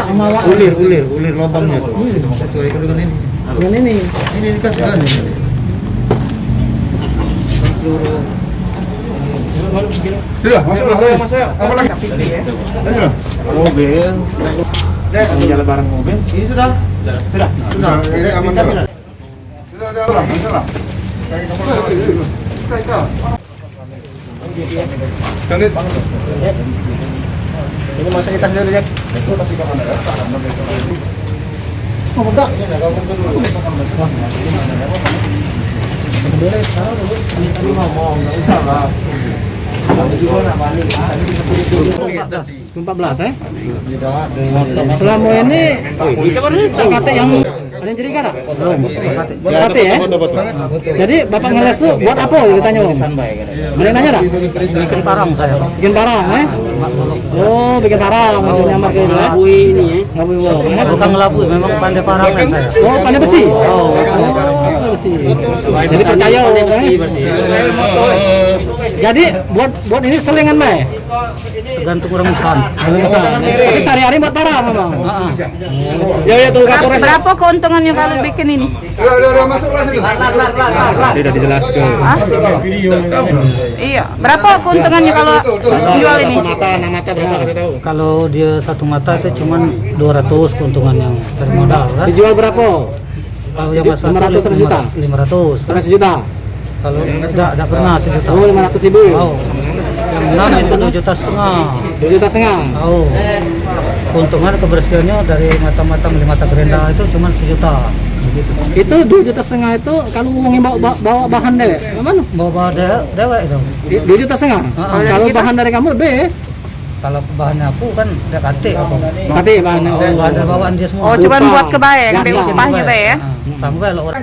sama ulir lubangnya tuh. Sesuaikan dengan ini. dengan ini. Ini dikasih kan ini. Peluru. Sudah, masuk. Apa lagi? Sudah. Mobil. Jalan bareng mobil. Ini sudah. Sudah, ini aman dah. Sudah, masalah. Ini masuk kita dulu, Jack. Oh, enggak. Empat belas ya? Selama ini kata yang ada yang cerita tak? Kata ya? Jadi bapak ngeles tuh buat apa? Ditanya om. Ada yang nanya tak? Bikin parang saya. Bikin parang ya? Oh bikin parang untuk nyamar ke ini ya? Ngabui ini ya. Ngabui wow. Bukan ngelabui, memang pandai parangan saya. Oh pandai besi? Oh, pandai besi. Jadi percaya om ya? Jadi buat ini selingan Mai? tergantung orang pesan. Tapi sehari-hari buat parang memang. Ya tuh kapolres. Berapa keuntungannya kalau bikin ini? Udah masuk kelas itu. Tidak dijelaskan. Iya. Berapa keuntungannya kalau jual ini? Enam mata berapa kita tahu? Kalau dia satu mata itu cuma 200 keuntungan yang dari modal kan. Dijual berapa? Kalau yang masuk 500 sampai juta? 500. Sampai sejuta? Kalau enggak pernah sejuta. Oh 500.000. Oh. Yang enam itu 2,5 juta. 2,5 juta. Oh. Keuntungan kebersihannya dari mata-mata mata gerenda itu cuma 1 juta. Begitu. Itu 2,5 juta itu kalau uangnya bawa bahan dewek, mana? Bawa dewek itu. 2,5 juta. Kalau bahan dari kamu lebih. Kalau bahannya aku kan udah kate apa. Kate bahannya. Oh, ada bawaan dia semua. Oh, cuma buat kebaya, yang Biasa. upahnya be ya. Sama kalau orang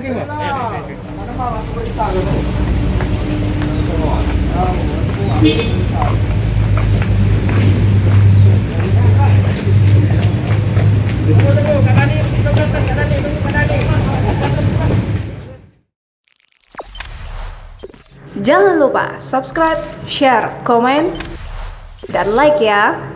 Jangan lupa subscribe, share, komen, dan like ya.